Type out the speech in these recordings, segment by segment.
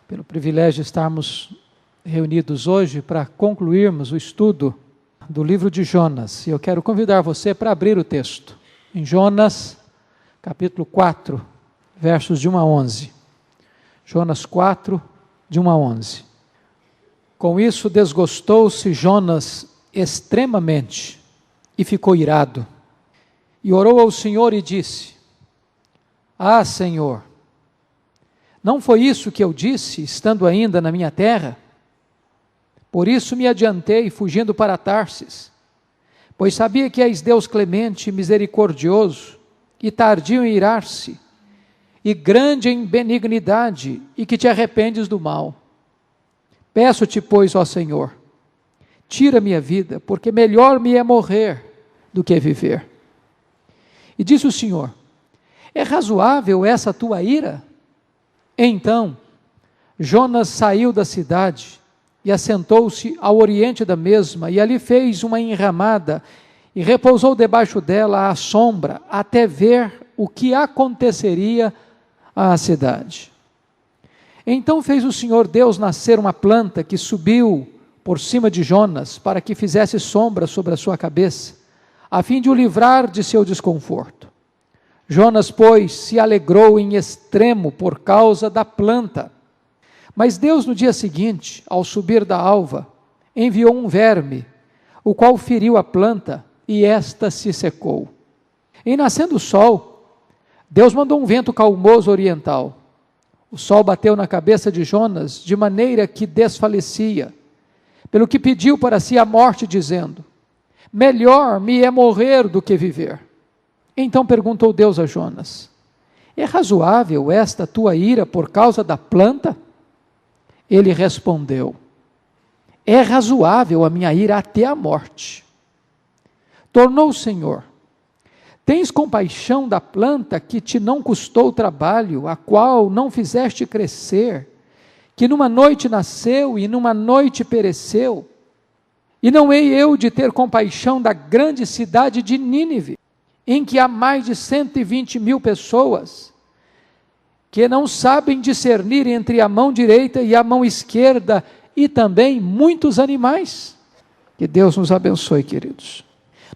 pelo privilégio de estarmos reunidos hoje para concluirmos o estudo do livro de Jonas. E eu quero convidar você para abrir o texto, em Jonas, capítulo 4, versos de 1 a 11. Jonas 4, de 1 a 11. Com isso desgostou-se Jonas extremamente e ficou irado. E orou ao Senhor e disse: Ah, Senhor, não foi isso que eu disse, estando ainda na minha terra? Por isso me adiantei, fugindo para Tarsis, pois sabia que és Deus clemente e misericordioso, e tardio em irar-se, e grande em benignidade, e que te arrependes do mal. Peço-te, pois, ó Senhor, tira minha vida, porque melhor me é morrer do que viver. E disse o Senhor: É razoável essa tua ira? Então Jonas saiu da cidade e assentou-se ao oriente da mesma, e ali fez uma enramada, e repousou debaixo dela à sombra, até ver o que aconteceria à cidade. Então fez o Senhor Deus nascer uma planta que subiu por cima de Jonas, para que fizesse sombra sobre a sua cabeça, a fim de o livrar de seu desconforto. Jonas, pois, se alegrou em extremo por causa da planta. Mas Deus, no dia seguinte, ao subir da alva, enviou um verme, o qual feriu a planta, e esta se secou. E nascendo o sol, Deus mandou um vento calmoso oriental. O sol bateu na cabeça de Jonas, de maneira que desfalecia, pelo que pediu para si a morte, dizendo: Melhor me é morrer do que viver. Então perguntou Deus a Jonas: É razoável esta tua ira por causa da planta? Ele respondeu: É razoável a minha ira até a morte. Tornou o Senhor: Tens compaixão da planta que te não custou trabalho, a qual não fizeste crescer, que numa noite nasceu e numa noite pereceu? E não hei eu de ter compaixão da grande cidade de Nínive, em que há mais de 120.000 pessoas, que não sabem discernir entre a mão direita e a mão esquerda, e também muitos animais? Que Deus nos abençoe, queridos.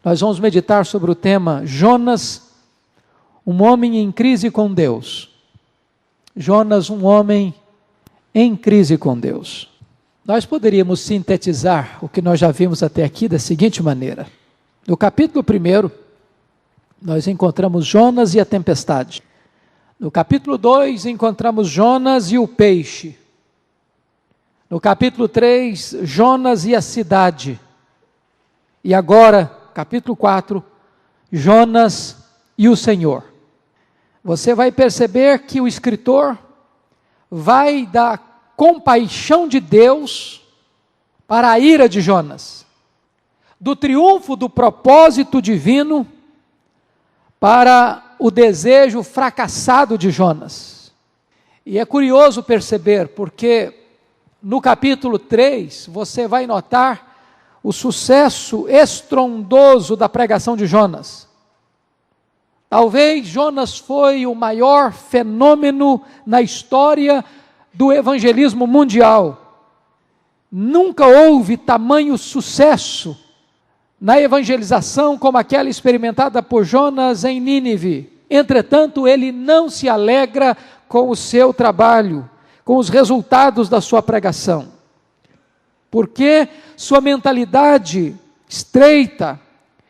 Nós vamos meditar sobre o tema Jonas, um homem em crise com Deus. Jonas, um homem em crise com Deus. Nós poderíamos sintetizar o que nós já vimos até aqui da seguinte maneira. No capítulo 1, nós encontramos Jonas e a tempestade. No capítulo 2, encontramos Jonas e o peixe. No capítulo 3, Jonas e a cidade. E agora, capítulo 4, Jonas e o Senhor. Você vai perceber que o escritor vai da compaixão de Deus para a ira de Jonas, do triunfo do propósito divino para o desejo fracassado de Jonas. E é curioso perceber, porque no capítulo 3 você vai notar o sucesso estrondoso da pregação de Jonas. Talvez Jonas foi o maior fenômeno na história do evangelismo mundial. Nunca houve tamanho sucesso na evangelização como aquela experimentada por Jonas em Nínive. Entretanto, ele não se alegra com o seu trabalho, com os resultados da sua pregação, porque sua mentalidade estreita,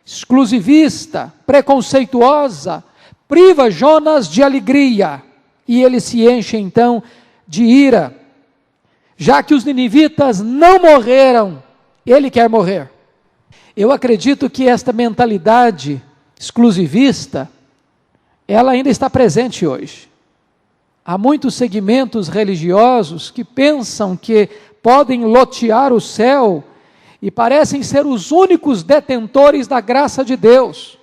exclusivista, preconceituosa, priva Jonas de alegria, e ele se enche então de ira. Já que os ninivitas não morreram, ele quer morrer. Eu acredito que esta mentalidade exclusivista, ela ainda está presente hoje. Há muitos segmentos religiosos que pensam que podem lotear o céu e parecem ser os únicos detentores da graça de Deus.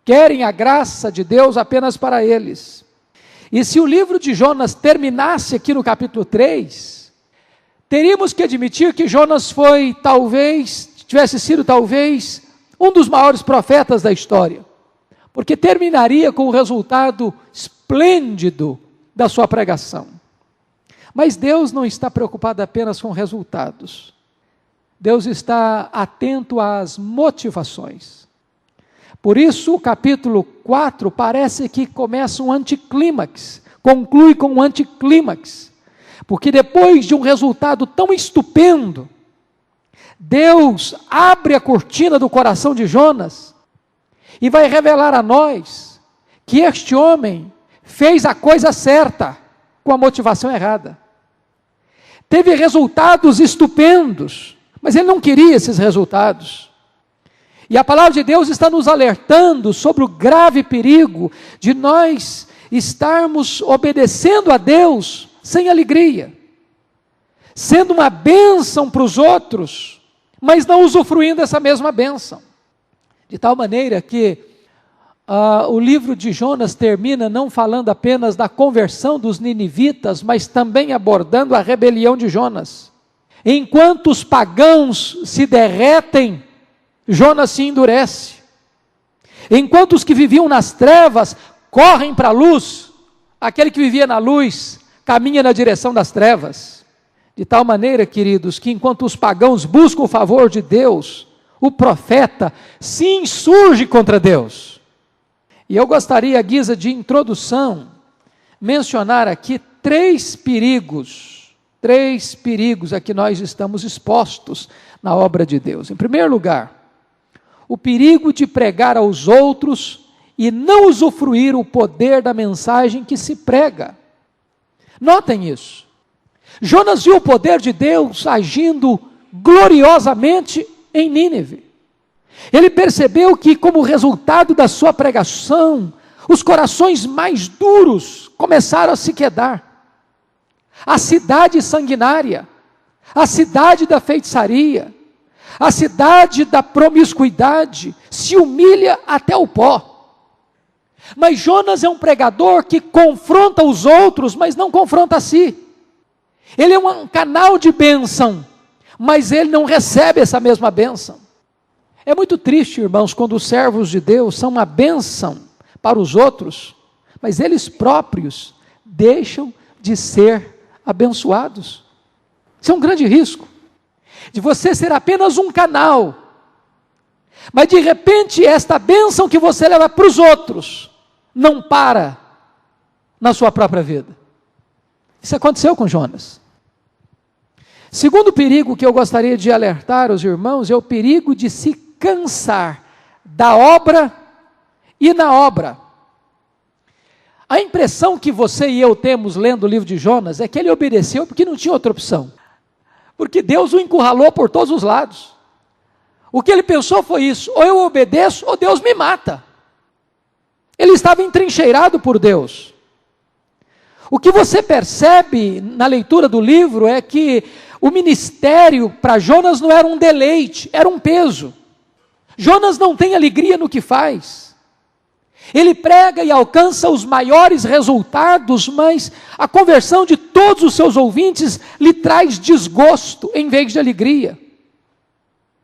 Querem a graça de Deus apenas para eles. E se o livro de Jonas terminasse aqui no capítulo 3, teríamos que admitir que Jonas foi tivesse sido talvez um dos maiores profetas da história, porque terminaria com o resultado esplêndido da sua pregação. Mas Deus não está preocupado apenas com resultados. Deus está atento às motivações. Por isso, o capítulo 4 parece que começa um anticlímax, conclui com um anticlímax. Porque depois de um resultado tão estupendo, Deus abre a cortina do coração de Jonas e vai revelar a nós que este homem fez a coisa certa com a motivação errada. Teve resultados estupendos, mas ele não queria esses resultados. E a palavra de Deus está nos alertando sobre o grave perigo de nós estarmos obedecendo a Deus sem alegria, sendo uma bênção para os outros, mas não usufruindo dessa mesma bênção. De tal maneira que o livro de Jonas termina não falando apenas da conversão dos ninivitas, mas também abordando a rebelião de Jonas. Enquanto os pagãos se derretem, Jonas se endurece. Enquanto os que viviam nas trevas correm para a luz, aquele que vivia na luz caminha na direção das trevas. De tal maneira, queridos, que enquanto os pagãos buscam o favor de Deus, o profeta se insurge contra Deus. E eu gostaria, à guisa de introdução, mencionar aqui três perigos a que nós estamos expostos na obra de Deus. Em primeiro lugar, o perigo de pregar aos outros e não usufruir o poder da mensagem que se prega. Notem isso. Jonas viu o poder de Deus agindo gloriosamente em Nínive. Ele percebeu que, como resultado da sua pregação, os corações mais duros começaram a se quedar. A cidade sanguinária, a cidade da feitiçaria, a cidade da promiscuidade se humilha até o pó. Mas Jonas é um pregador que confronta os outros, mas não confronta a si. Ele é um canal de bênção, mas ele não recebe essa mesma bênção. É muito triste, irmãos, quando os servos de Deus são uma bênção para os outros, mas eles próprios deixam de ser abençoados. Isso é um grande risco, de você ser apenas um canal, mas de repente esta bênção que você leva para os outros, não para na sua própria vida. Isso aconteceu com Jonas. Segundo perigo que eu gostaria de alertar os irmãos, é o perigo de se cansar da obra e na obra. A impressão que você e eu temos lendo o livro de Jonas é que ele obedeceu porque não tinha outra opção. Porque Deus o encurralou por todos os lados. O que ele pensou foi isso: ou eu obedeço ou Deus me mata. Ele estava entrincheirado por Deus. O que você percebe na leitura do livro é que o ministério para Jonas não era um deleite, era um peso. Jonas não tem alegria no que faz. Ele prega e alcança os maiores resultados, mas a conversão de todos os seus ouvintes lhe traz desgosto em vez de alegria.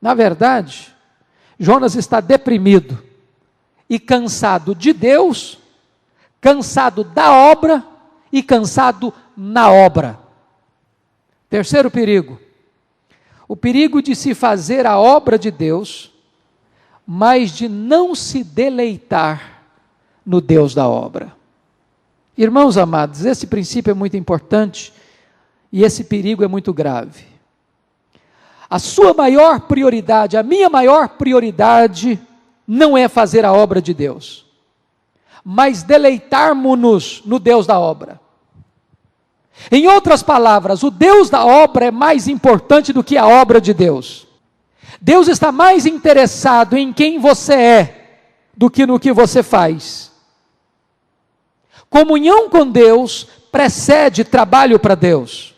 Na verdade, Jonas está deprimido e cansado de Deus, cansado da obra e cansado na obra. Terceiro perigo, o perigo de se fazer a obra de Deus, mas de não se deleitar no Deus da obra. Irmãos amados, esse princípio é muito importante e esse perigo é muito grave. A sua maior prioridade, a minha maior prioridade, não é fazer a obra de Deus, mas deleitarmos-nos no Deus da obra. Em outras palavras, o Deus da obra é mais importante do que a obra de Deus. Deus está mais interessado em quem você é do que no que você faz. Comunhão com Deus precede trabalho para Deus.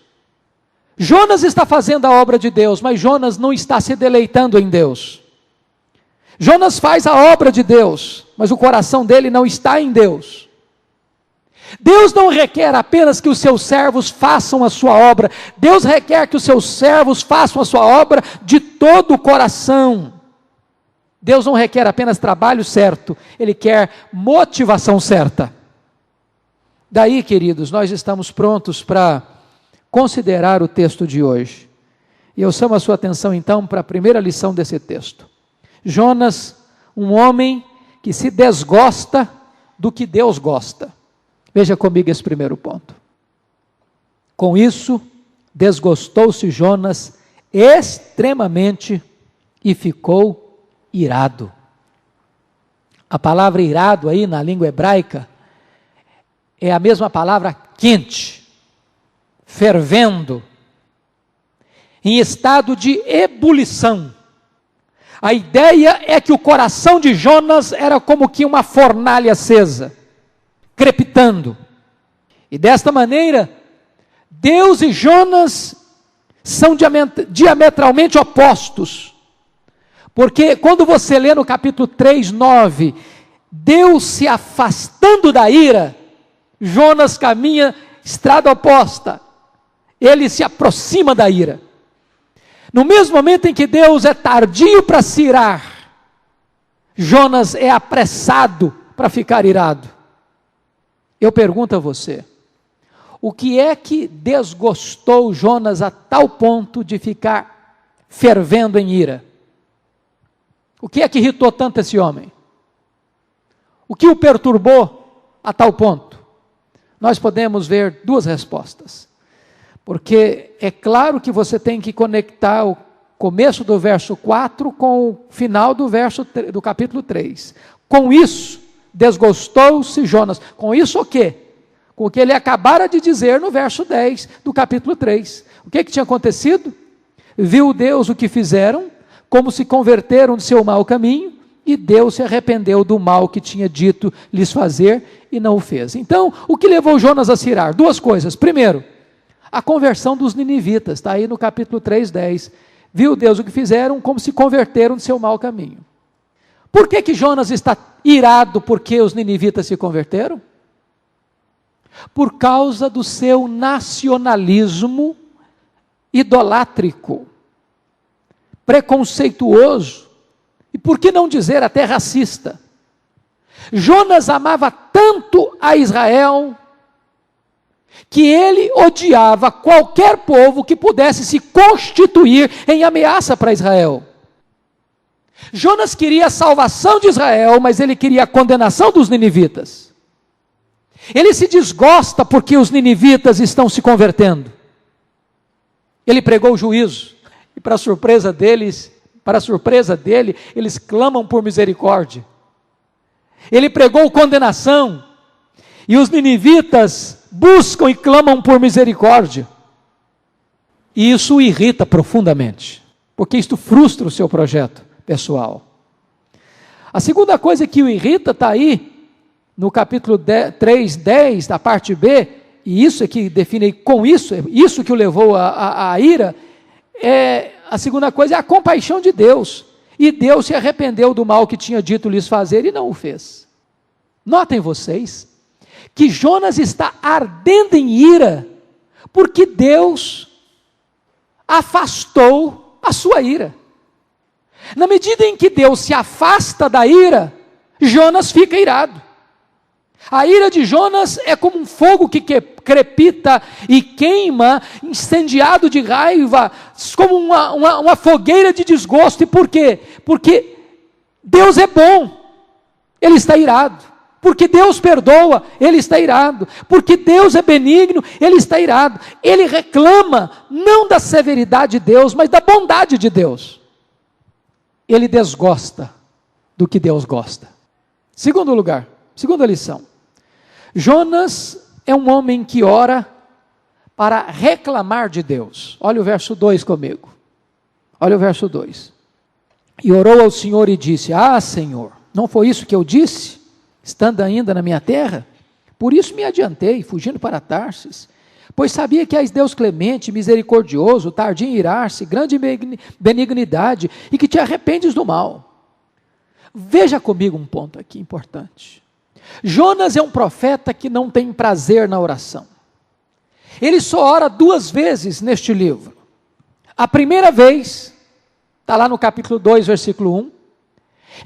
Jonas está fazendo a obra de Deus, mas Jonas não está se deleitando em Deus. Jonas faz a obra de Deus, mas o coração dele não está em Deus. Deus não requer apenas que os seus servos façam a sua obra. Deus requer que os seus servos façam a sua obra de todo o coração. Deus não requer apenas trabalho certo, Ele quer motivação certa. Daí, queridos, nós estamos prontos para considerar o texto de hoje. E eu chamo a sua atenção então para a primeira lição desse texto. Jonas, um homem que se desgosta do que Deus gosta. Veja comigo esse primeiro ponto. Com isso, desgostou-se Jonas extremamente e ficou irado. A palavra irado aí na língua hebraica é a mesma palavra quente, fervendo, em estado de ebulição. A ideia é que o coração de Jonas era como que uma fornalha acesa, crepitando. E desta maneira, Deus e Jonas são diametralmente opostos. Porque quando você lê no capítulo 3, 9, Deus se afastando da ira, Jonas caminha estrada oposta. Ele se aproxima da ira. No mesmo momento em que Deus é tardio para se irar, Jonas é apressado para ficar irado. Eu pergunto a você, o que é que desgostou Jonas a tal ponto de ficar fervendo em ira? O que é que irritou tanto esse homem? O que o perturbou a tal ponto? Nós podemos ver duas respostas. Porque é claro que você tem que conectar o começo do verso 4 com o final do capítulo 3. Com isso, desgostou-se Jonas. Com isso o quê? Com o que ele acabara de dizer no verso 10 do capítulo 3. O que tinha acontecido? Viu Deus o que fizeram, como se converteram de seu mau caminho, e Deus se arrependeu do mal que tinha dito lhes fazer e não o fez. Então, o que levou Jonas a se irar? Duas coisas. Primeiro, a conversão dos ninivitas, está aí no capítulo 3, 10. Viu Deus o que fizeram, como se converteram de seu mau caminho. Por que Jonas está irado porque os ninivitas se converteram? Por causa do seu nacionalismo idolátrico, preconceituoso, e por que não dizer até racista. Jonas amava tanto a Israel, que ele odiava qualquer povo que pudesse se constituir em ameaça para Israel. Jonas queria a salvação de Israel, mas ele queria a condenação dos ninivitas. Ele se desgosta porque os ninivitas estão se convertendo. Ele pregou o juízo, e para surpresa dele, eles clamam por misericórdia. Ele pregou condenação, e os ninivitas buscam e clamam por misericórdia. E isso o irrita profundamente, porque isto frustra o seu projeto pessoal. A segunda coisa que o irrita está aí, no capítulo 3, 10, da parte B, e isso é que define com isso que o levou à ira, a segunda coisa é a compaixão de Deus. E Deus se arrependeu do mal que tinha dito lhes fazer e não o fez. Notem vocês, que Jonas está ardendo em ira, porque Deus afastou a sua ira. Na medida em que Deus se afasta da ira, Jonas fica irado. A ira de Jonas é como um fogo que crepita e queima, incendiado de raiva, como uma fogueira de desgosto. E por quê? Porque Deus é bom, ele está irado. Porque Deus perdoa, ele está irado. Porque Deus é benigno, ele está irado. Ele reclama, não da severidade de Deus, mas da bondade de Deus. Ele desgosta do que Deus gosta. Segundo lugar, segunda lição. Jonas é um homem que ora para reclamar de Deus. Olha o verso 2 comigo. Olha o verso 2. E orou ao Senhor e disse: Ah, Senhor, não foi isso que eu disse? Estando ainda na minha terra, por isso me adiantei, fugindo para Tarsis, pois sabia que és Deus clemente, misericordioso, tardio em irar-se, grande benignidade, e que te arrependes do mal. Veja comigo um ponto aqui importante. Jonas é um profeta que não tem prazer na oração. Ele só ora 2 vezes neste livro. A primeira vez, está lá no capítulo 2, versículo 1,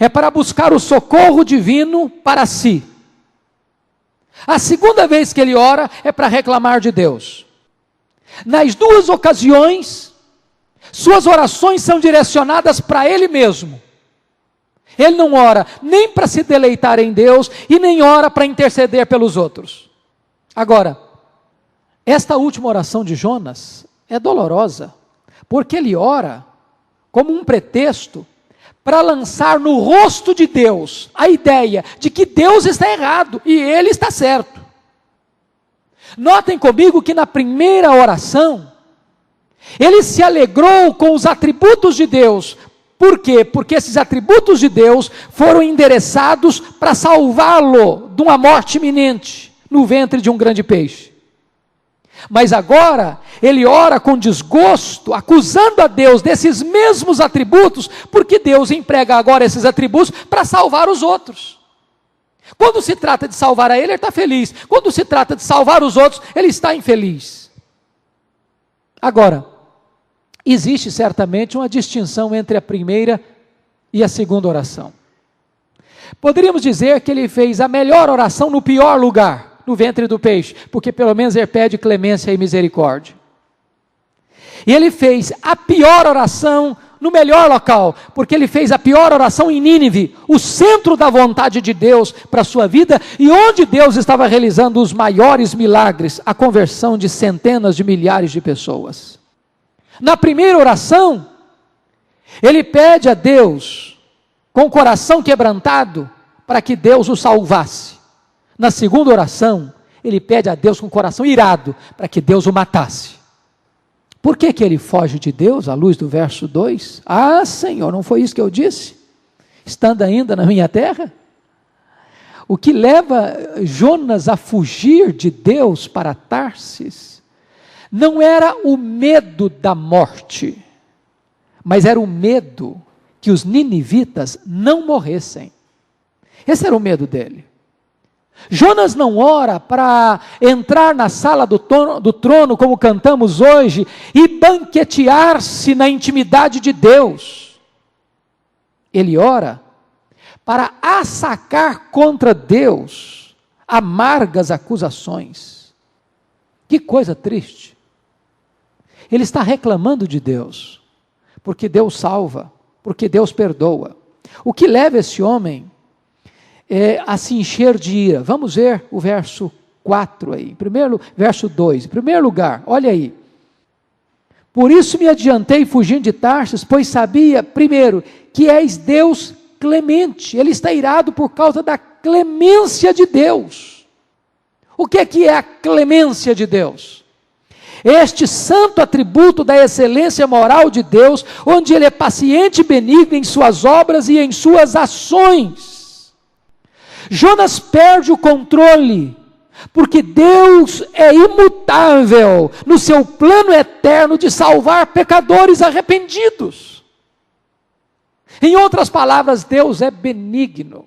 é para buscar o socorro divino para si. A segunda vez que ele ora é para reclamar de Deus. Nas duas ocasiões, suas orações são direcionadas para ele mesmo. Ele não ora nem para se deleitar em Deus e nem ora para interceder pelos outros. Agora, esta última oração de Jonas é dolorosa, porque ele ora como um pretexto para lançar no rosto de Deus a ideia de que Deus está errado e ele está certo. Notem comigo que na primeira oração, ele se alegrou com os atributos de Deus. Por quê? Porque esses atributos de Deus foram endereçados para salvá-lo de uma morte iminente no ventre de um grande peixe. Mas agora, ele ora com desgosto, acusando a Deus desses mesmos atributos, porque Deus emprega agora esses atributos para salvar os outros. Quando se trata de salvar a ele está feliz. Quando se trata de salvar os outros, ele está infeliz. Agora, existe certamente uma distinção entre a primeira e a segunda oração. Poderíamos dizer que ele fez a melhor oração no pior lugar, no ventre do peixe, porque pelo menos ele pede clemência e misericórdia. E ele fez a pior oração no melhor local, porque ele fez a pior oração em Nínive, o centro da vontade de Deus para a sua vida, e onde Deus estava realizando os maiores milagres, a conversão de centenas de milhares de pessoas. Na primeira oração, ele pede a Deus, com o coração quebrantado, para que Deus o salvasse. Na segunda oração, ele pede a Deus com o coração irado, para que Deus o matasse. Por que ele foge de Deus, à luz do verso 2? Ah, Senhor, não foi isso que eu disse? Estando ainda na minha terra? O que leva Jonas a fugir de Deus para Tarsis, não era o medo da morte, mas era o medo que os ninivitas não morressem. Esse era o medo dele. Jonas não ora para entrar na sala do trono, como cantamos hoje, e banquetear-se na intimidade de Deus. Ele ora para assacar contra Deus amargas acusações. Que coisa triste. Ele está reclamando de Deus, porque Deus salva, porque Deus perdoa. O que leva esse homem a se encher de ira? Vamos ver o verso 4 aí, verso 2, em primeiro lugar, olha aí. Por isso me adiantei fugindo de Tarsis, pois sabia, primeiro, que és Deus clemente. Ele está irado por causa da clemência de Deus. O que é a clemência de Deus? Este santo atributo da excelência moral de Deus, onde Ele é paciente e benigno em suas obras e em suas ações. Jonas perde o controle, porque Deus é imutável no seu plano eterno de salvar pecadores arrependidos. Em outras palavras, Deus é benigno.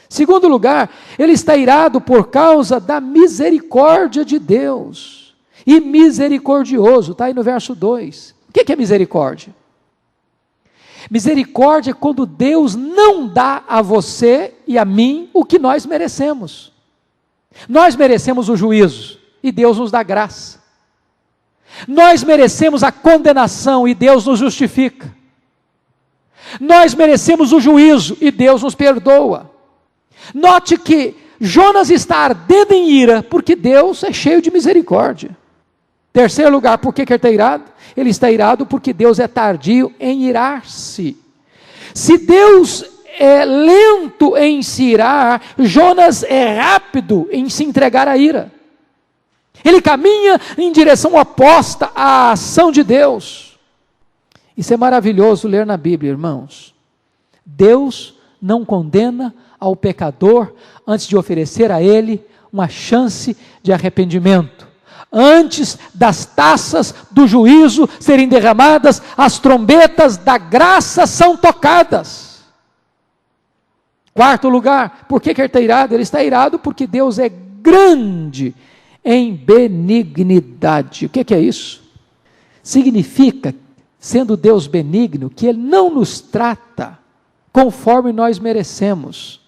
Segundo lugar, ele está irado por causa da misericórdia de Deus, e misericordioso, está aí no verso 2. O que é misericórdia? Misericórdia é quando Deus não dá a você e a mim o que nós merecemos. Nós merecemos o juízo e Deus nos dá graça. Nós merecemos a condenação e Deus nos justifica. Nós merecemos o juízo e Deus nos perdoa. Note que Jonas está ardendo em ira porque Deus é cheio de misericórdia. Terceiro lugar, por que ele está irado? Ele está irado porque Deus é tardio em irar-se. Se Deus é lento em se irar, Jonas é rápido em se entregar à ira. Ele caminha em direção oposta à ação de Deus. Isso é maravilhoso ler na Bíblia, irmãos. Deus não condena ao pecador antes de oferecer a ele uma chance de arrependimento. Antes das taças do juízo serem derramadas, as trombetas da graça são tocadas. Quarto lugar, por que ele está irado? Ele está irado porque Deus é grande em benignidade. O que é isso? Significa, sendo Deus benigno, que Ele não nos trata conforme nós merecemos.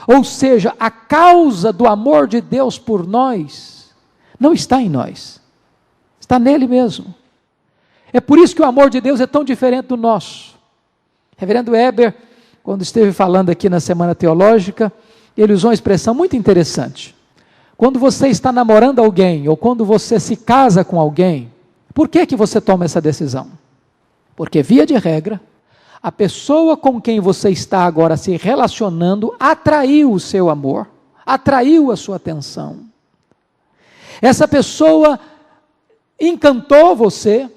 Ou seja, a causa do amor de Deus por nós não está em nós, está nele mesmo. É por isso que o amor de Deus é tão diferente do nosso. Reverendo Weber, quando esteve falando aqui na Semana Teológica, ele usou uma expressão muito interessante. Quando você está namorando alguém, ou quando você se casa com alguém, por que você toma essa decisão? Porque, via de regra, a pessoa com quem você está agora se relacionando atraiu o seu amor, atraiu a sua atenção. Essa pessoa encantou você,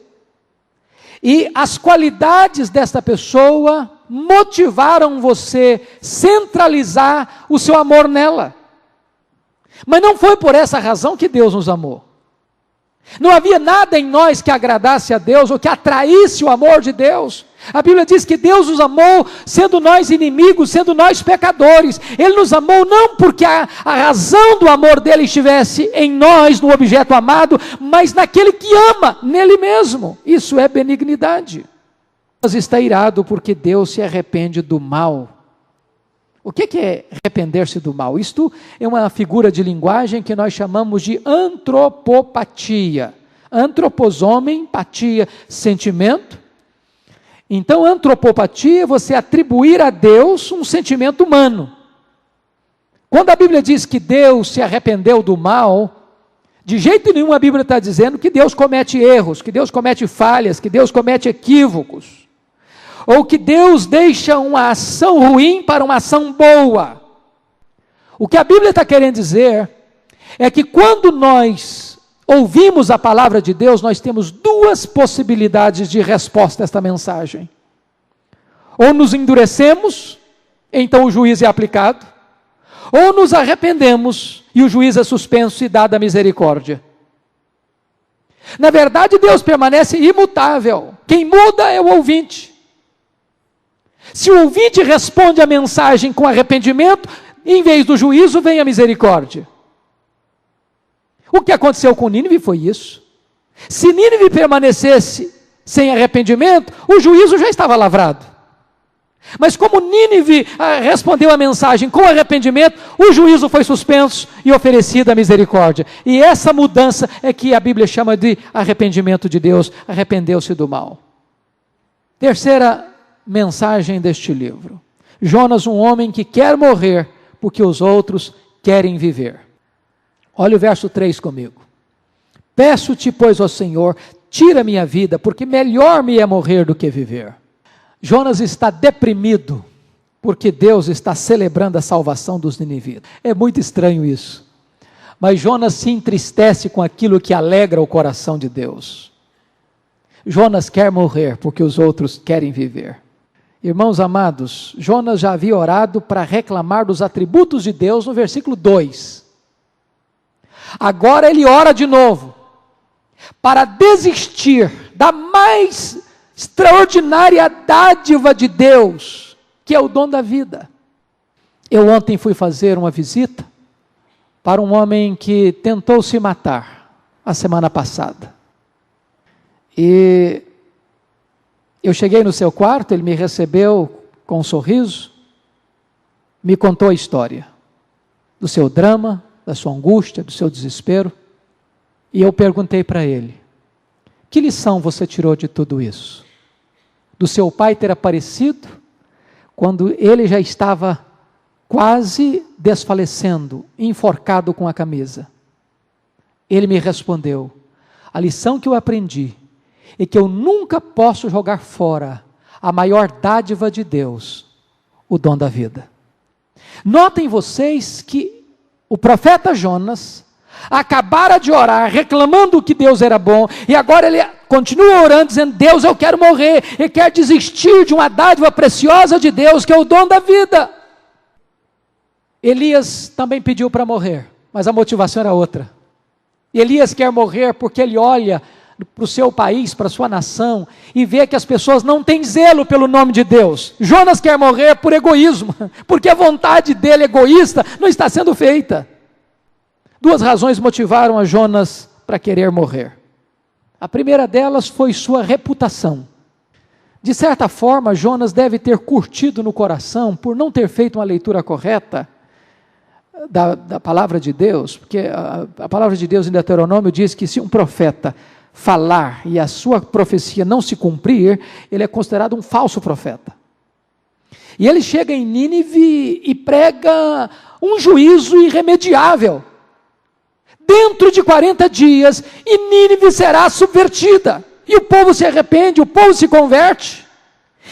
e as qualidades desta pessoa motivaram você a centralizar o seu amor nela. Mas não foi por essa razão que Deus nos amou. Não havia nada em nós que agradasse a Deus ou que atraísse o amor de Deus. A Bíblia diz que Deus nos amou sendo nós inimigos, sendo nós pecadores. Ele nos amou não porque a razão do amor dele estivesse em nós, no objeto amado, mas naquele que ama, nele mesmo. Isso é benignidade. Deus está irado porque Deus se arrepende do mal. O que é arrepender-se do mal? Isto é uma figura de linguagem que nós chamamos de antropopatia. Antropos, homem, patia, sentimento. Então, antropopatia é você atribuir a Deus um sentimento humano. Quando a Bíblia diz que Deus se arrependeu do mal, de jeito nenhum a Bíblia está dizendo que Deus comete erros, que Deus comete falhas, que Deus comete equívocos. Ou que Deus deixa uma ação ruim para uma ação boa. O que a Bíblia está querendo dizer é que quando nós ouvimos a palavra de Deus, nós temos duas possibilidades de resposta a esta mensagem. Ou nos endurecemos, então o juízo é aplicado, ou nos arrependemos e o juízo é suspenso e dada a misericórdia. Na verdade, Deus permanece imutável. Quem muda é o ouvinte. Se o ouvinte responde à mensagem com arrependimento, em vez do juízo, vem a misericórdia. O que aconteceu com Nínive foi isso. Se Nínive permanecesse sem arrependimento, o juízo já estava lavrado. Mas como Nínive respondeu à mensagem com arrependimento, o juízo foi suspenso e oferecida a misericórdia. E essa mudança é que a Bíblia chama de arrependimento de Deus, arrependeu-se do mal. Terceira mensagem deste livro. Jonas, um homem que quer morrer porque os outros querem viver. Olha o verso 3 comigo. Peço-te, pois, ó Senhor, tira minha vida, porque melhor me é morrer do que viver. Jonas está deprimido, porque Deus está celebrando a salvação dos ninivitas. É muito estranho isso. Mas Jonas se entristece com aquilo que alegra o coração de Deus. Jonas quer morrer, porque os outros querem viver. Irmãos amados, Jonas já havia orado para reclamar dos atributos de Deus no versículo 2. Agora ele ora de novo, para desistir da mais extraordinária dádiva de Deus, que é o dom da vida. Eu ontem fui fazer uma visita para um homem que tentou se matar, a semana passada. E eu cheguei no seu quarto, ele me recebeu com um sorriso, me contou a história do seu drama, da sua angústia, do seu desespero. E eu perguntei para ele, que lição você tirou de tudo isso? Do seu pai ter aparecido, quando ele já estava quase desfalecendo, enforcado com a camisa. Ele me respondeu, a lição que eu aprendi é que eu nunca posso jogar fora a maior dádiva de Deus, o dom da vida. Notem vocês que o profeta Jonas acabara de orar, reclamando que Deus era bom, e agora ele continua orando, dizendo, Deus, eu quero morrer, ele quer desistir de uma dádiva preciosa de Deus, que é o dom da vida. Elias também pediu para morrer, mas a motivação era outra. Elias quer morrer porque ele olha para o seu país, para a sua nação, e vê que as pessoas não têm zelo pelo nome de Deus. Jonas quer morrer por egoísmo, porque a vontade dele egoísta não está sendo feita. Duas razões motivaram a Jonas para querer morrer. A primeira delas foi sua reputação. De certa forma, Jonas deve ter curtido no coração, por não ter feito uma leitura correta da palavra de Deus, porque a palavra de Deus em Deuteronômio diz que se um profeta falar e a sua profecia não se cumprir, ele é considerado um falso profeta. E ele chega em Nínive e prega um juízo irremediável. Dentro de 40 dias, e Nínive será subvertida. E o povo se arrepende, o povo se converte.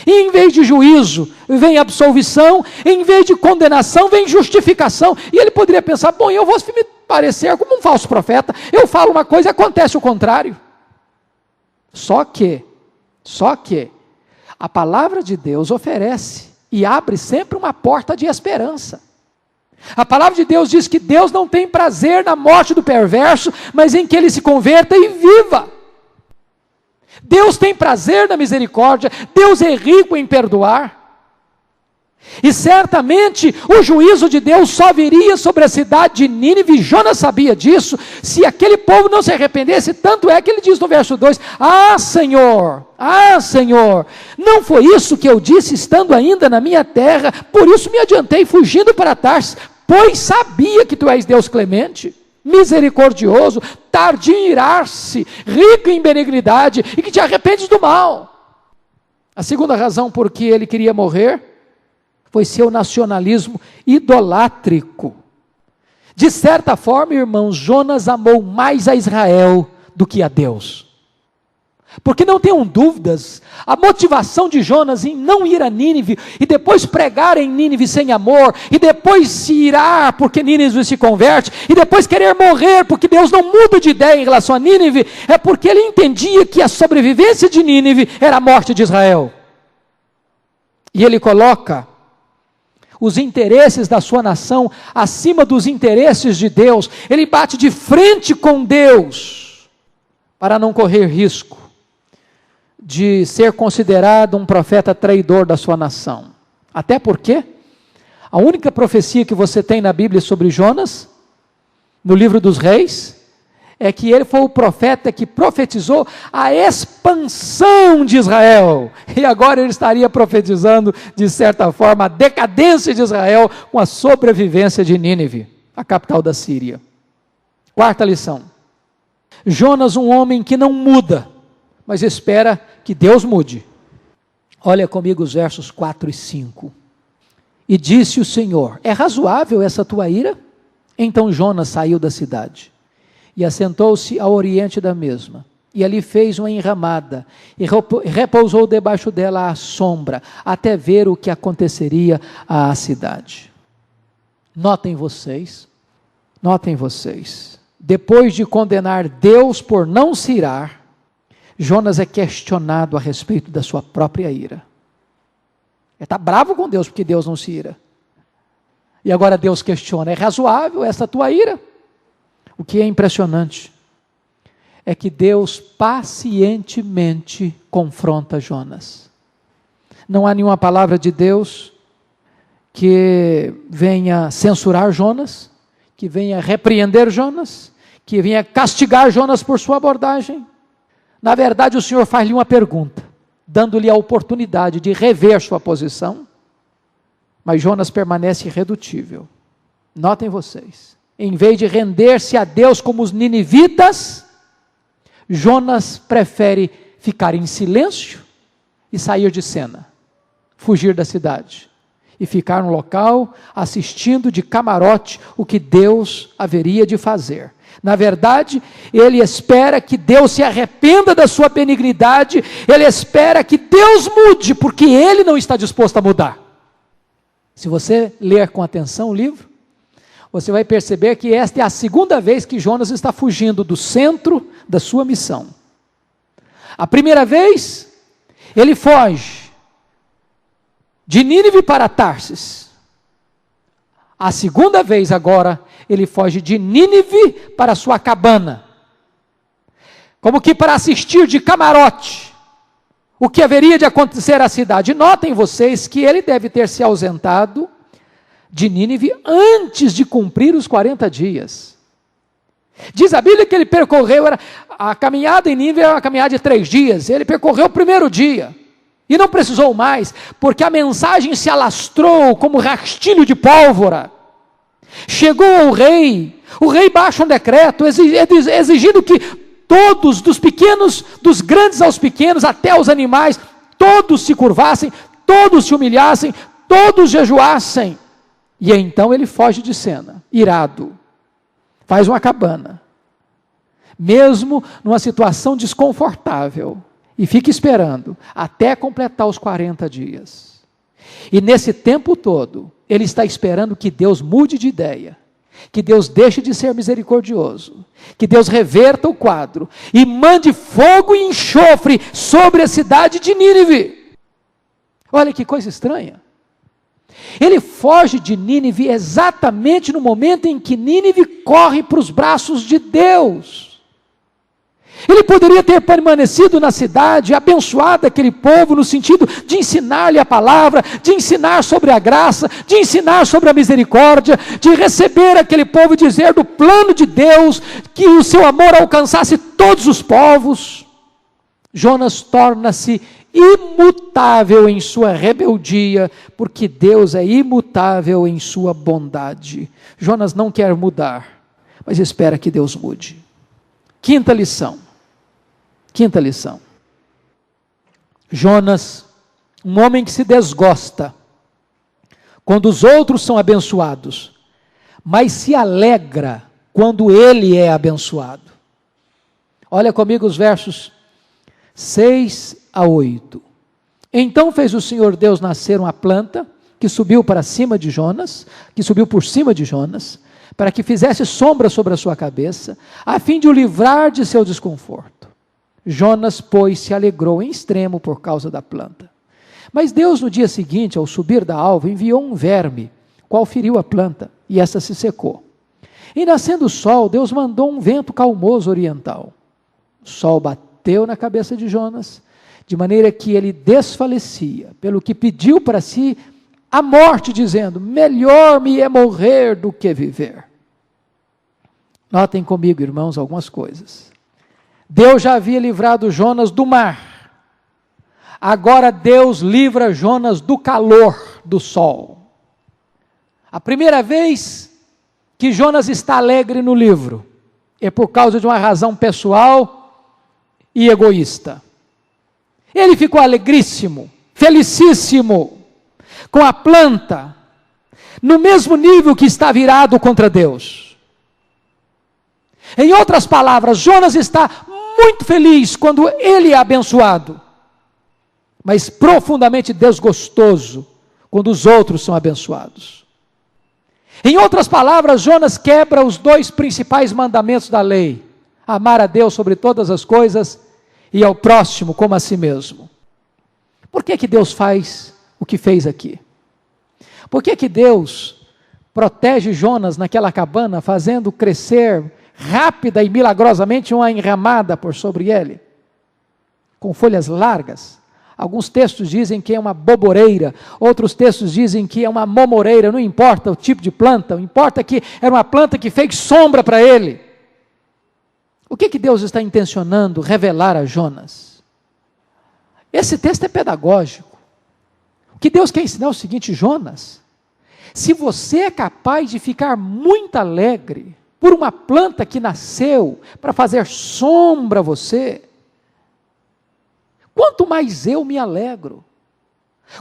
E em vez de juízo, vem absolvição, em vez de condenação, vem justificação. E ele poderia pensar, bom, eu vou me parecer como um falso profeta, eu falo uma coisa e acontece o contrário. Só que, a palavra de Deus oferece e abre sempre uma porta de esperança. A palavra de Deus diz que Deus não tem prazer na morte do perverso, mas em que ele se converta e viva. Deus tem prazer na misericórdia, Deus é rico em perdoar. E certamente o juízo de Deus só viria sobre a cidade de Nínive, e Jonas sabia disso, se aquele povo não se arrependesse. Tanto é que ele diz no verso 2, Senhor, não foi isso que eu disse estando ainda na minha terra, por isso me adiantei fugindo para Tarsis, pois sabia que tu és Deus clemente, misericordioso, tardio em irar-se, rico em benignidade, e que te arrependes do mal. A segunda razão por que ele queria morrer foi seu nacionalismo idolátrico. De certa forma, irmãos, Jonas amou mais a Israel do que a Deus. Porque não tenham dúvidas, a motivação de Jonas em não ir a Nínive, e depois pregar em Nínive sem amor, e depois se irar porque Nínive se converte, e depois querer morrer porque Deus não muda de ideia em relação a Nínive, é porque ele entendia que a sobrevivência de Nínive era a morte de Israel. E ele coloca os interesses da sua nação acima dos interesses de Deus. Ele bate de frente com Deus para não correr risco de ser considerado um profeta traidor da sua nação. Até porque a única profecia que você tem na Bíblia sobre Jonas, no livro dos Reis, é que ele foi o profeta que profetizou a expansão de Israel, e agora ele estaria profetizando, de certa forma, a decadência de Israel com a sobrevivência de Nínive, a capital da Síria. Quarta lição: Jonas, um homem que não muda, mas espera que Deus mude. Olha comigo os versos 4 e 5. E disse o Senhor: é razoável essa tua ira? Então Jonas saiu da cidade e assentou-se ao oriente da mesma, e ali fez uma enramada, e repousou debaixo dela à sombra, até ver o que aconteceria à cidade. Notem vocês, depois de condenar Deus por não se irar, Jonas é questionado a respeito da sua própria ira. Ele está bravo com Deus porque Deus não se ira. E agora Deus questiona: é razoável essa tua ira? O que é impressionante é que Deus pacientemente confronta Jonas. Não há nenhuma palavra de Deus que venha censurar Jonas, que venha repreender Jonas, que venha castigar Jonas por sua abordagem. Na verdade, o Senhor faz-lhe uma pergunta, dando-lhe a oportunidade de rever sua posição, mas Jonas permanece irredutível. Notem vocês, em vez de render-se a Deus como os ninivitas, Jonas prefere ficar em silêncio e sair de cena, fugir da cidade e ficar no local assistindo de camarote o que Deus haveria de fazer. Na verdade, ele espera que Deus se arrependa da sua benignidade, ele espera que Deus mude, porque ele não está disposto a mudar. Se você ler com atenção o livro, você vai perceber que esta é a segunda vez que Jonas está fugindo do centro da sua missão. A primeira vez, ele foge de Nínive para Tarsis. A segunda vez agora, ele foge de Nínive para sua cabana, como que para assistir de camarote o que haveria de acontecer à cidade. Notem vocês que ele deve ter se ausentado de Nínive antes de cumprir os 40 dias. Diz a Bíblia que ele percorreu, a caminhada em Nínive era uma caminhada de 3 dias, ele percorreu o primeiro dia, e não precisou mais, porque a mensagem se alastrou como rastilho de pólvora. Chegou ao rei, o rei baixa um decreto exigindo que todos, dos pequenos, dos grandes aos pequenos, até os animais, todos se curvassem, todos se humilhassem, todos jejuassem. E então ele foge de cena, irado, faz uma cabana, mesmo numa situação desconfortável, e fica esperando até completar os 40 dias. E nesse tempo todo, ele está esperando que Deus mude de ideia, que Deus deixe de ser misericordioso, que Deus reverta o quadro e mande fogo e enxofre sobre a cidade de Nínive. Olha que coisa estranha. Ele foge de Nínive exatamente no momento em que Nínive corre para os braços de Deus. Ele poderia ter permanecido na cidade, abençoado aquele povo, no sentido de ensinar-lhe a palavra, de ensinar sobre a graça, de ensinar sobre a misericórdia, de receber aquele povo e dizer do plano de Deus, que o seu amor alcançasse todos os povos. Jonas torna-se imutável em sua rebeldia, porque Deus é imutável em sua bondade. Jonas não quer mudar, mas espera que Deus mude. Quinta lição. Jonas, um homem que se desgosta quando os outros são abençoados, mas se alegra quando ele é abençoado. Olha comigo os versos 6 a 8. Então fez o Senhor Deus nascer uma planta que subiu por cima de Jonas, para que fizesse sombra sobre a sua cabeça, a fim de o livrar de seu desconforto. Jonas, pois, se alegrou em extremo por causa da planta. Mas Deus, no dia seguinte, ao subir da alva, enviou um verme, qual feriu a planta, e esta se secou. E nascendo o sol, Deus mandou um vento calmoso oriental. O sol bateu na cabeça de Jonas, de maneira que ele desfalecia, pelo que pediu para si a morte, dizendo: melhor me é morrer do que viver. Notem comigo, irmãos, algumas coisas. Deus já havia livrado Jonas do mar. Agora Deus livra Jonas do calor do sol. A primeira vez que Jonas está alegre no livro é por causa de uma razão pessoal e egoísta. Ele ficou alegríssimo, felicíssimo, com a planta, no mesmo nível que está virado contra Deus. Em outras palavras, Jonas está muito feliz quando ele é abençoado, mas profundamente desgostoso quando os outros são abençoados. Em outras palavras, Jonas quebra os 2 principais mandamentos da lei: amar a Deus sobre todas as coisas e ao próximo como a si mesmo. Por que Deus faz o que fez aqui? Por que Deus protege Jonas naquela cabana, fazendo crescer rápida e milagrosamente uma enramada por sobre ele, com folhas largas? Alguns textos dizem que é uma boboreira, outros textos dizem que é uma momoreira, não importa o tipo de planta, importa que era uma planta que fez sombra para ele. O que Deus está intencionando revelar a Jonas? Esse texto é pedagógico. O que Deus quer ensinar é o seguinte: Jonas, se você é capaz de ficar muito alegre por uma planta que nasceu para fazer sombra a você, quanto mais eu me alegro,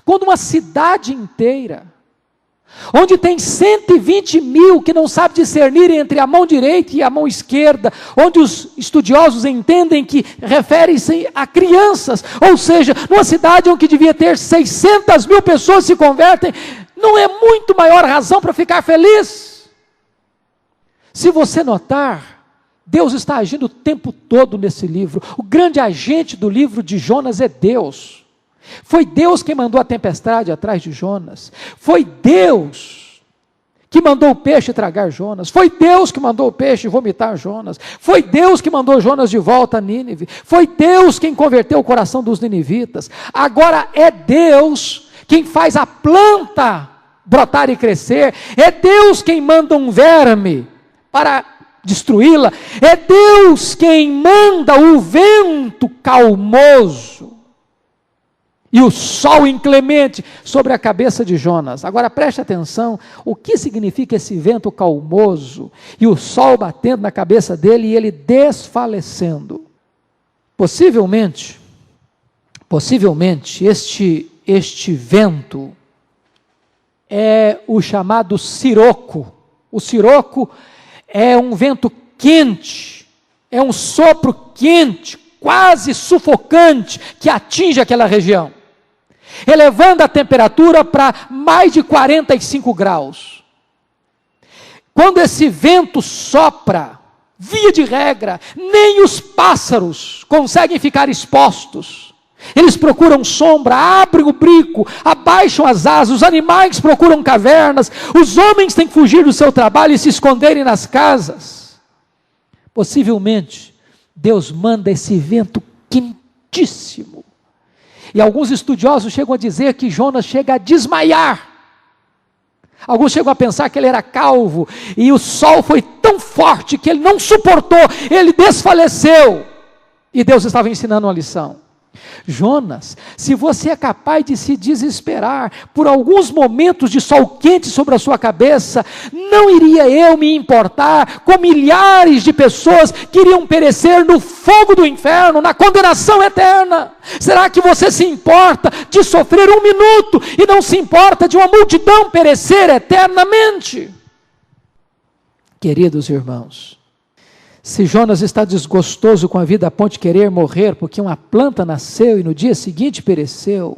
quando uma cidade inteira, onde tem 120 mil que não sabem discernir entre a mão direita e a mão esquerda, onde os estudiosos entendem que refere-se a crianças, ou seja, numa cidade onde devia ter 600 mil pessoas se convertem, não é muito maior razão para ficar feliz? Se você notar, Deus está agindo o tempo todo nesse livro. O grande agente do livro de Jonas é Deus. Foi Deus quem mandou a tempestade atrás de Jonas. Foi Deus que mandou o peixe tragar Jonas. Foi Deus que mandou o peixe vomitar Jonas. Foi Deus que mandou Jonas de volta a Nínive. Foi Deus quem converteu o coração dos ninivitas. Agora é Deus quem faz a planta brotar e crescer. É Deus quem manda um verme para destruí-la. É Deus quem manda o vento calmoso. e o sol inclemente sobre a cabeça de Jonas. Agora preste atenção, o que significa esse vento calmoso, e o sol batendo na cabeça dele, e ele desfalecendo? Possivelmente, este vento é o chamado siroco. O siroco é um vento quente, é um sopro quente, quase sufocante, que atinge aquela região, elevando a temperatura para mais de 45 graus. Quando esse vento sopra, via de regra, nem os pássaros conseguem ficar expostos. Eles procuram sombra, abrem o bico, abaixam as asas, os animais procuram cavernas, os homens têm que fugir do seu trabalho e se esconderem nas casas. Possivelmente, Deus manda esse vento quentíssimo. E alguns estudiosos chegam a dizer que Jonas chega a desmaiar. Alguns chegam a pensar que ele era calvo, e o sol foi tão forte que ele não suportou, ele desfaleceu. E Deus estava ensinando uma lição. Jonas, se você é capaz de se desesperar por alguns momentos de sol quente sobre a sua cabeça, não iria eu me importar com milhares de pessoas que iriam perecer no fogo do inferno, na condenação eterna? Será que você se importa de sofrer um minuto e não se importa de uma multidão perecer eternamente? Queridos irmãos, se Jonas está desgostoso com a vida a ponto de querer morrer porque uma planta nasceu e no dia seguinte pereceu,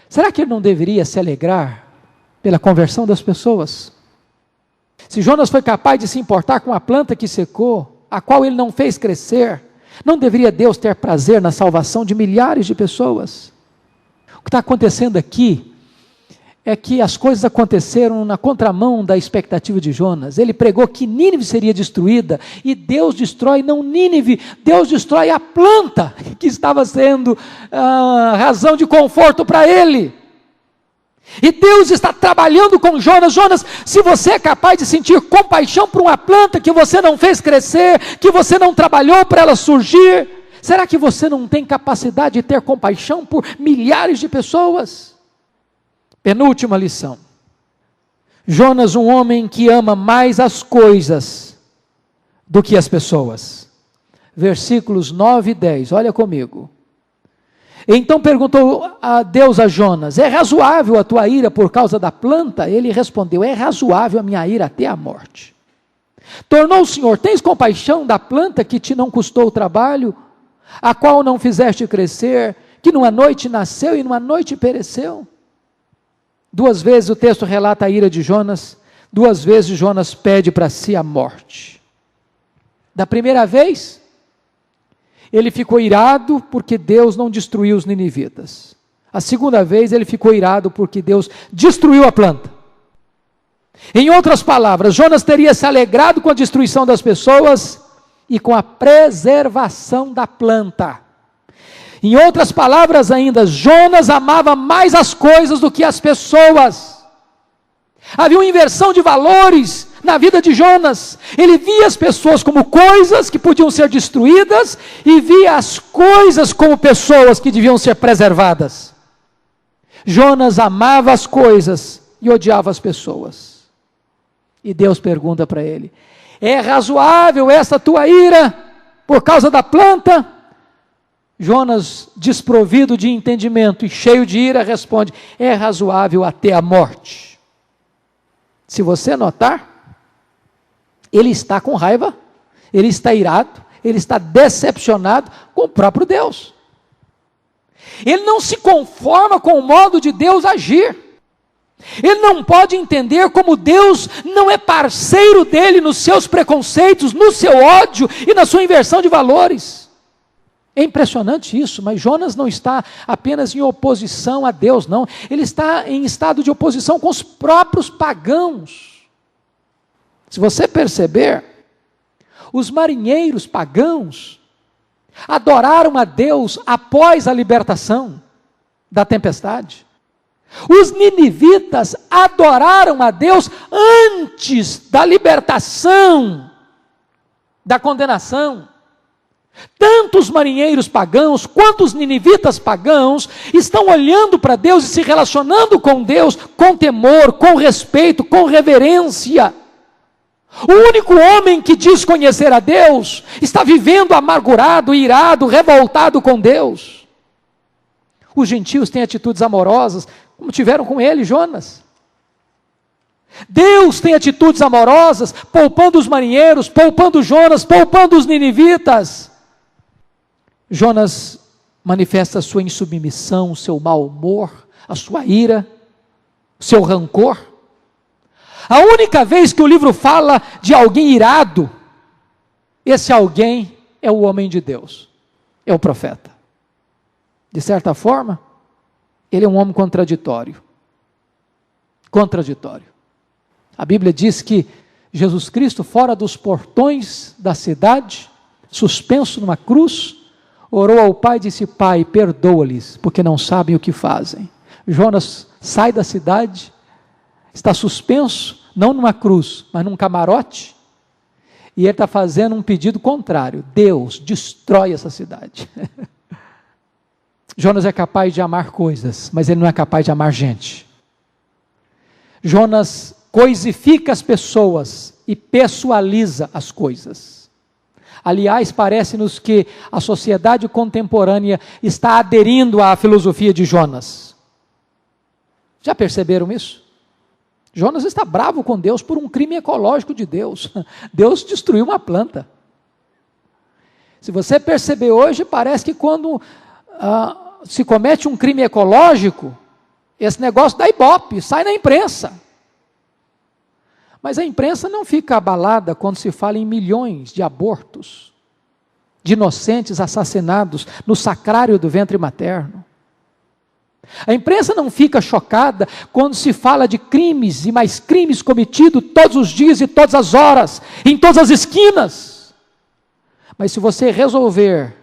será que ele não deveria se alegrar pela conversão das pessoas? Se Jonas foi capaz de se importar com a planta que secou, a qual ele não fez crescer, não deveria Deus ter prazer na salvação de milhares de pessoas? O que está acontecendo aqui é que as coisas aconteceram na contramão da expectativa de Jonas. Ele pregou que Nínive seria destruída, e Deus destrói não Nínive, Deus destrói a planta que estava sendo razão de conforto para ele. E Deus está trabalhando com Jonas. Jonas, se você é capaz de sentir compaixão por uma planta que você não fez crescer, que você não trabalhou para ela surgir, será que você não tem capacidade de ter compaixão por milhares de pessoas? Penúltima lição. Jonas, um homem que ama mais as coisas do que as pessoas. Versículos 9 e 10, olha comigo. Então perguntou a Deus a Jonas: é razoável a tua ira por causa da planta? Ele respondeu: é razoável a minha ira até a morte. Tornou o Senhor: tens compaixão da planta que te não custou o trabalho, a qual não fizeste crescer, que numa noite nasceu e numa noite pereceu? Duas vezes o texto relata a ira de Jonas, duas vezes Jonas pede para si a morte. Da primeira vez, ele ficou irado porque Deus não destruiu os ninivitas. A segunda vez, ele ficou irado porque Deus destruiu a planta. Em outras palavras, Jonas teria se alegrado com a destruição das pessoas e com a preservação da planta. Em outras palavras ainda, Jonas amava mais as coisas do que as pessoas. Havia uma inversão de valores na vida de Jonas. Ele via as pessoas como coisas que podiam ser destruídas e via as coisas como pessoas que deviam ser preservadas. Jonas amava as coisas e odiava as pessoas. E Deus pergunta para ele: é razoável essa tua ira por causa da planta? Jonas, desprovido de entendimento e cheio de ira, responde: é razoável até a morte. Se você notar, ele está com raiva, ele está irado, ele está decepcionado com o próprio Deus. Ele não se conforma com o modo de Deus agir. Ele não pode entender como Deus não é parceiro dele nos seus preconceitos, no seu ódio e na sua inversão de valores. É impressionante isso, mas Jonas não está apenas em oposição a Deus, não. Ele está em estado de oposição com os próprios pagãos. Se você perceber, os marinheiros pagãos adoraram a Deus após a libertação da tempestade. Os ninivitas adoraram a Deus antes da libertação da condenação. Tanto quantos marinheiros pagãos, quantos ninivitas pagãos estão olhando para Deus e se relacionando com Deus com temor, com respeito, com reverência. O único homem que diz conhecer a Deus está vivendo amargurado, irado, revoltado com Deus. Os gentios têm atitudes amorosas, como tiveram com ele, Jonas. Deus tem atitudes amorosas, poupando os marinheiros, poupando Jonas, poupando os ninivitas. Jonas manifesta a sua insubmissão, o seu mau humor, a sua ira, o seu rancor. A única vez que o livro fala de alguém irado, esse alguém é o homem de Deus, é o profeta. De certa forma, ele é um homem contraditório. Contraditório. A Bíblia diz que Jesus Cristo, fora dos portões da cidade, suspenso numa cruz, orou ao Pai e disse: Pai, perdoa-lhes, porque não sabem o que fazem. Jonas sai da cidade, está suspenso, não numa cruz, mas num camarote, e ele está fazendo um pedido contrário: Deus, destrói essa cidade. Jonas é capaz de amar coisas, mas ele não é capaz de amar gente. Jonas coisifica as pessoas e pessoaliza as coisas. Aliás, parece-nos que a sociedade contemporânea está aderindo à filosofia de Jonas. Já perceberam isso? Jonas está bravo com Deus por um crime ecológico de Deus. Deus destruiu uma planta. Se você perceber hoje, parece que quando se comete um crime ecológico, esse negócio dá ibope, sai na imprensa. Mas a imprensa não fica abalada quando se fala em milhões de abortos, de inocentes assassinados no sacrário do ventre materno. A imprensa não fica chocada quando se fala de crimes e mais crimes cometidos todos os dias e todas as horas, em todas as esquinas. Mas se você resolver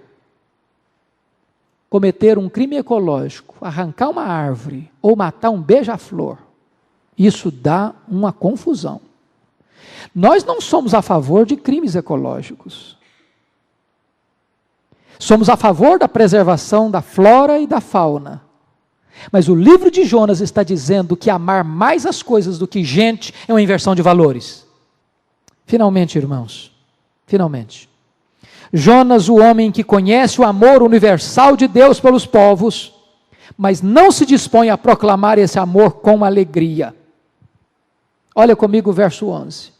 cometer um crime ecológico, arrancar uma árvore ou matar um beija-flor, isso dá uma confusão. Nós não somos a favor de crimes ecológicos. Somos a favor da preservação da flora e da fauna. Mas o livro de Jonas está dizendo que amar mais as coisas do que gente é uma inversão de valores. Finalmente, irmãos, finalmente, Jonas, o homem que conhece o amor universal de Deus pelos povos, mas não se dispõe a proclamar esse amor com alegria. Olha comigo o verso 11.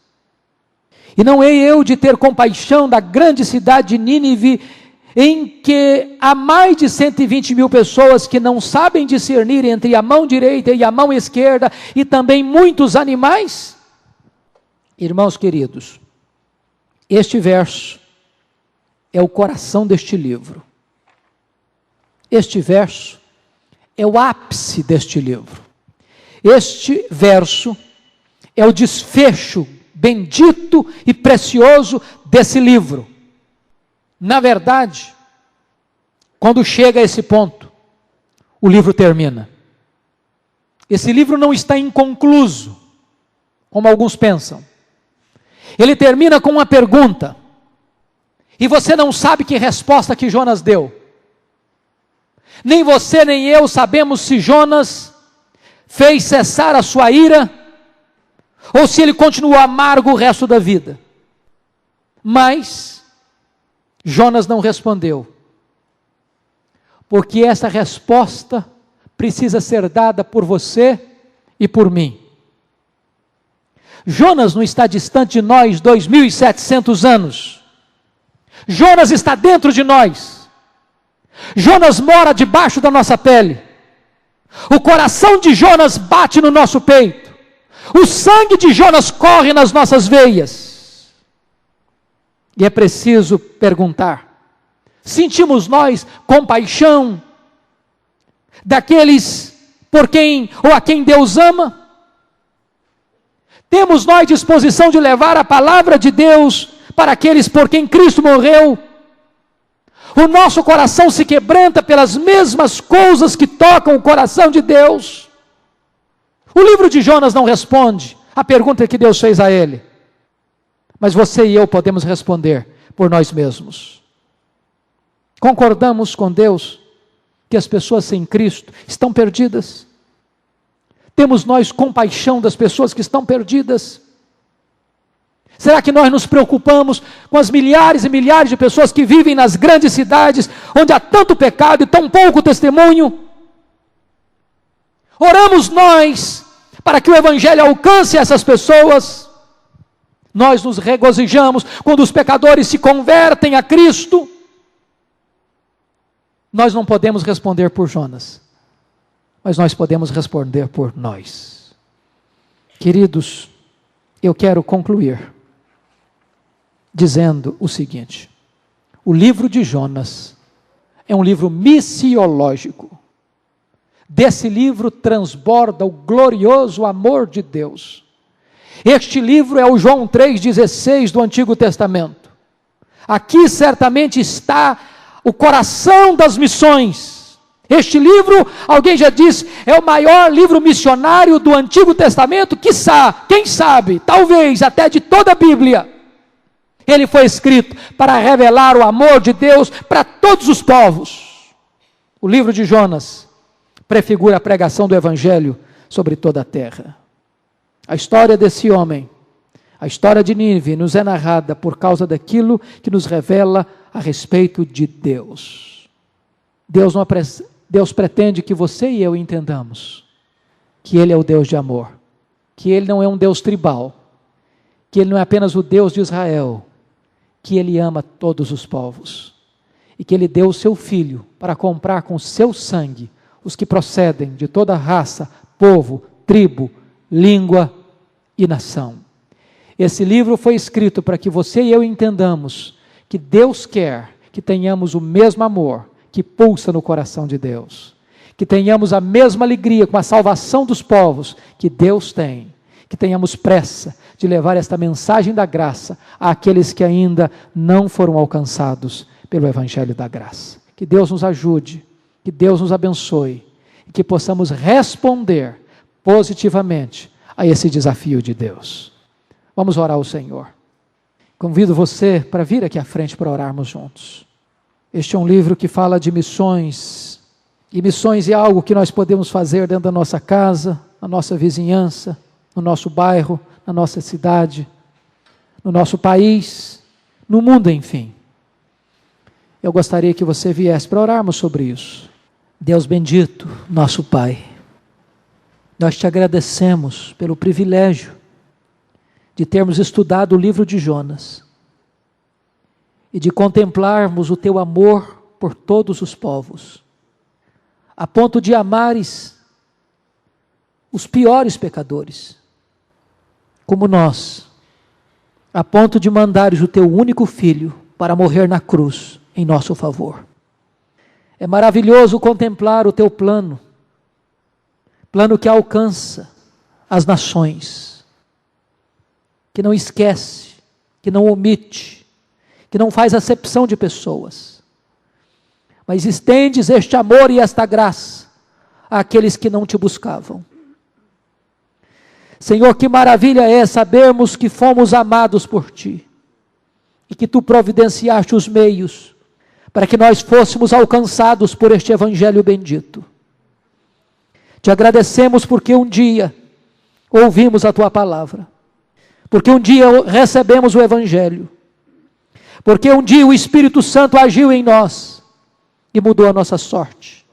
E não hei eu de ter compaixão da grande cidade de Nínive, em que há mais de 120 mil pessoas que não sabem discernir entre a mão direita e a mão esquerda, e também muitos animais? Irmãos queridos, este verso é o coração deste livro. Este verso é o ápice deste livro. Este verso é o desfecho bendito e precioso desse livro. Na verdade, quando chega a esse ponto, o livro termina. Esse livro não está inconcluso, como alguns pensam. Ele termina com uma pergunta, e você não sabe que resposta que Jonas deu. Nem você nem eu sabemos se Jonas fez cessar a sua ira, ou se ele continuou amargo o resto da vida. Mas Jonas não respondeu, porque essa resposta precisa ser dada por você e por mim. Jonas não está distante de nós 2.700 anos. Jonas está dentro de nós. Jonas mora debaixo da nossa pele. O coração de Jonas bate no nosso peito. O sangue de Jonas corre nas nossas veias. E é preciso perguntar: sentimos nós compaixão daqueles por quem ou a quem Deus ama? Temos nós disposição de levar a palavra de Deus para aqueles por quem Cristo morreu? O nosso coração se quebranta pelas mesmas coisas que tocam o coração de Deus? O livro de Jonas não responde a pergunta que Deus fez a ele, mas você e eu podemos responder por nós mesmos. Concordamos com Deus que as pessoas sem Cristo estão perdidas? Temos nós compaixão das pessoas que estão perdidas? Será que nós nos preocupamos com as milhares e milhares de pessoas que vivem nas grandes cidades, onde há tanto pecado e tão pouco testemunho? Oramos nós para que o Evangelho alcance essas pessoas? Nós nos regozijamos quando os pecadores se convertem a Cristo? Nós não podemos responder por Jonas, mas nós podemos responder por nós. Queridos, eu quero concluir dizendo o seguinte: o livro de Jonas é um livro missiológico. Desse livro transborda o glorioso amor de Deus. Este livro é o João 3,16 do Antigo Testamento. Aqui certamente está o coração das missões. Este livro, alguém já disse, é o maior livro missionário do Antigo Testamento, quiçá, quem sabe, talvez até de toda a Bíblia. Ele foi escrito para revelar o amor de Deus para todos os povos. O livro de Jonas prefigura a pregação do Evangelho sobre toda a terra. A história desse homem, a história de Nínive, nos é narrada por causa daquilo que nos revela a respeito de Deus. Deus pretende que você e eu entendamos que Ele é o Deus de amor, que Ele não é um Deus tribal, que Ele não é apenas o Deus de Israel, que Ele ama todos os povos, e que Ele deu o seu Filho para comprar com o seu sangue os que procedem de toda raça, povo, tribo, língua e nação. Esse livro foi escrito para que você e eu entendamos que Deus quer que tenhamos o mesmo amor que pulsa no coração de Deus, que tenhamos a mesma alegria com a salvação dos povos que Deus tem, que tenhamos pressa de levar esta mensagem da graça àqueles que ainda não foram alcançados pelo Evangelho da graça. Que Deus nos ajude, que Deus nos abençoe e que possamos responder positivamente a esse desafio de Deus. Vamos orar ao Senhor. Convido você para vir aqui à frente para orarmos juntos. Este é um livro que fala de missões, e missões é algo que nós podemos fazer dentro da nossa casa, na nossa vizinhança, no nosso bairro, na nossa cidade, no nosso país, no mundo, enfim. Eu gostaria que você viesse para orarmos sobre isso. Deus bendito, nosso Pai, nós te agradecemos pelo privilégio de termos estudado o livro de Jonas e de contemplarmos o teu amor por todos os povos, a ponto de amares os piores pecadores, como nós, a ponto de mandares o teu único filho para morrer na cruz em nosso favor. É maravilhoso contemplar o teu plano que alcança as nações, que não esquece, que não omite, que não faz acepção de pessoas, mas estendes este amor e esta graça àqueles que não te buscavam. Senhor, que maravilha é sabermos que fomos amados por Ti, e que Tu providenciaste os meios para que nós fôssemos alcançados por este Evangelho bendito. Te agradecemos porque um dia ouvimos a Tua palavra, porque um dia recebemos o Evangelho, porque um dia o Espírito Santo agiu em nós e mudou a nossa sorte,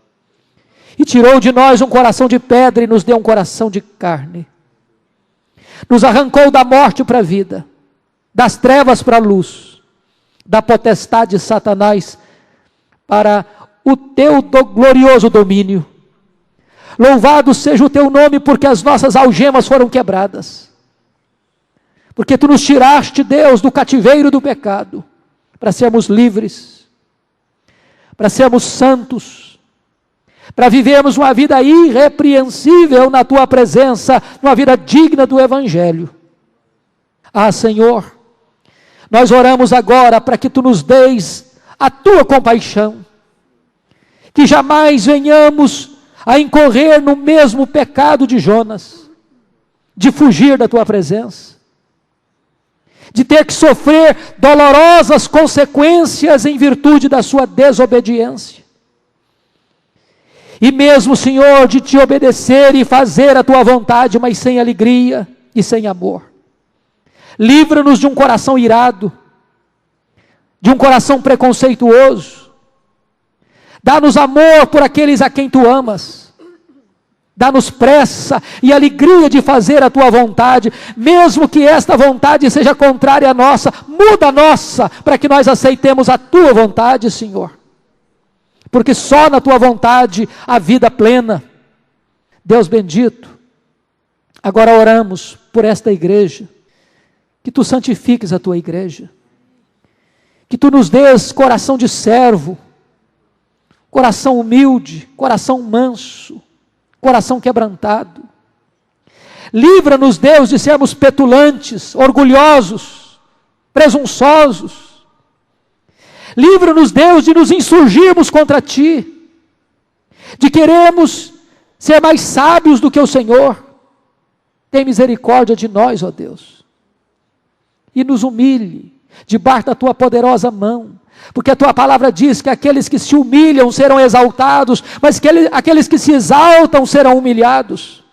e tirou de nós um coração de pedra e nos deu um coração de carne, nos arrancou da morte para a vida, das trevas para a luz, da potestade de Satanás para o Teu glorioso domínio. Louvado seja o Teu nome, porque as nossas algemas foram quebradas, porque Tu nos tiraste, Deus, do cativeiro do pecado, para sermos livres, para sermos santos, para vivermos uma vida irrepreensível na Tua presença, uma vida digna do Evangelho. Ah, Senhor, nós oramos agora para que Tu nos deis a Tua compaixão, que jamais venhamos a incorrer no mesmo pecado de Jonas, de fugir da Tua presença, de ter que sofrer dolorosas consequências em virtude da sua desobediência. E mesmo, Senhor, de te obedecer e fazer a tua vontade, mas sem alegria e sem amor. Livra-nos de um coração irado, de um coração preconceituoso. Dá-nos amor por aqueles a quem tu amas. Dá-nos pressa e alegria de fazer a tua vontade, mesmo que esta vontade seja contrária à nossa. Muda a nossa, para que nós aceitemos a tua vontade, Senhor. Porque só na tua vontade há vida plena. Deus bendito, agora oramos por esta igreja, que tu santifiques a tua igreja, que tu nos dês coração de servo, coração humilde, coração manso, coração quebrantado. Livra-nos, Deus, de sermos petulantes, orgulhosos, presunçosos. Livra-nos, Deus, de nos insurgirmos contra ti, de queremos ser mais sábios do que o Senhor. Tem misericórdia de nós, ó Deus, e nos humilhe debaixo da tua poderosa mão, porque a tua palavra diz que aqueles que se humilham serão exaltados, mas que aqueles que se exaltam serão humilhados.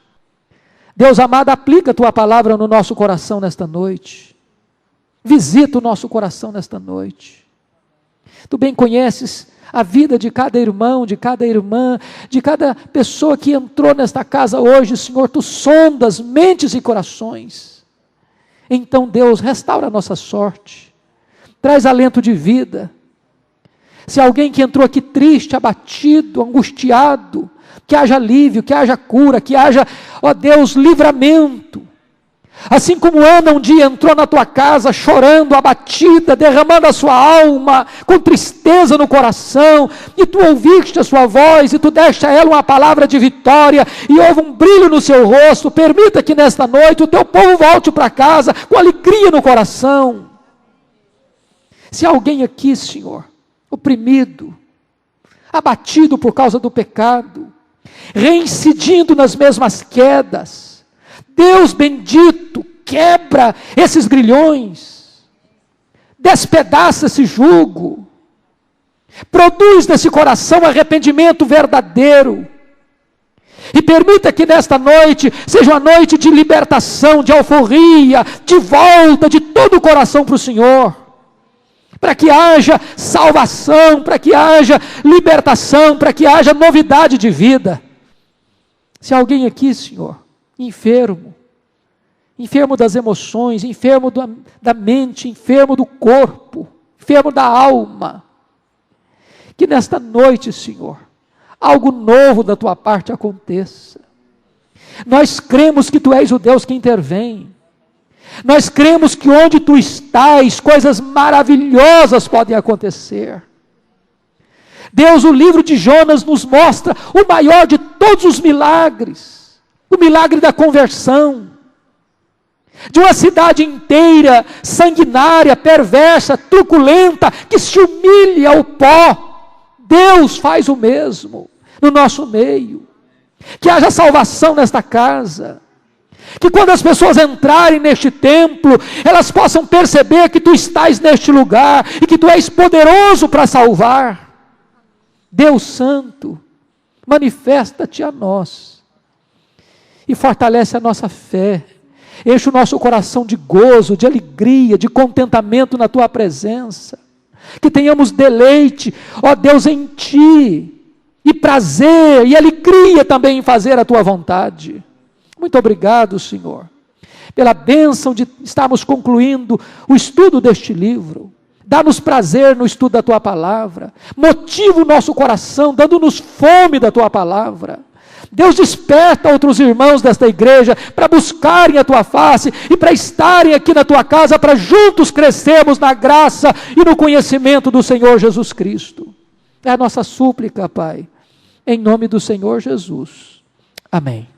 Deus amado, aplica a tua palavra no nosso coração nesta noite, visita o nosso coração nesta noite. Tu bem conheces a vida de cada irmão, de cada irmã, de cada pessoa que entrou nesta casa hoje, Senhor. Tu sondas mentes e corações. Então, Deus, restaura a nossa sorte, traz alento de vida. Se alguém que entrou aqui triste, abatido, angustiado, que haja alívio, que haja cura, que haja, ó Deus, livramento. Assim como Ana um dia entrou na tua casa chorando, abatida, derramando a sua alma, com tristeza no coração, e tu ouviste a sua voz, e tu deste a ela uma palavra de vitória, e houve um brilho no seu rosto. Permita que nesta noite o teu povo volte para casa com alegria no coração. Se alguém aqui, Senhor, oprimido, abatido por causa do pecado, reincidindo nas mesmas quedas, Deus bendito, quebra esses grilhões, despedaça esse jugo, produz nesse coração arrependimento verdadeiro, e permita que nesta noite seja uma noite de libertação, de alforria, de volta de todo o coração para o Senhor, para que haja salvação, para que haja libertação, para que haja novidade de vida. Se alguém aqui, Senhor, enfermo das emoções, enfermo da mente, enfermo do corpo, enfermo da alma, que nesta noite, Senhor, algo novo da tua parte aconteça. Nós cremos que tu és o Deus que intervém. Nós cremos que onde tu estás, coisas maravilhosas podem acontecer. Deus, o livro de Jonas nos mostra o maior de todos os milagres, o milagre da conversão, de uma cidade inteira, sanguinária, perversa, truculenta, que se humilha ao pó. Deus faz o mesmo no nosso meio. Que haja salvação nesta casa, que quando as pessoas entrarem neste templo, elas possam perceber que tu estás neste lugar, e que tu és poderoso para salvar. Deus Santo, manifesta-te a nós, e fortalece a nossa fé, enche o nosso coração de gozo, de alegria, de contentamento na tua presença, que tenhamos deleite, ó Deus, em ti, e prazer e alegria também em fazer a tua vontade. Muito obrigado, Senhor, pela bênção de estarmos concluindo o estudo deste livro. Dá-nos prazer no estudo da tua palavra, motiva o nosso coração, dando-nos fome da tua palavra. Deus, desperta outros irmãos desta igreja para buscarem a tua face e para estarem aqui na tua casa, para juntos crescermos na graça e no conhecimento do Senhor Jesus Cristo. É a nossa súplica, Pai, em nome do Senhor Jesus. Amém.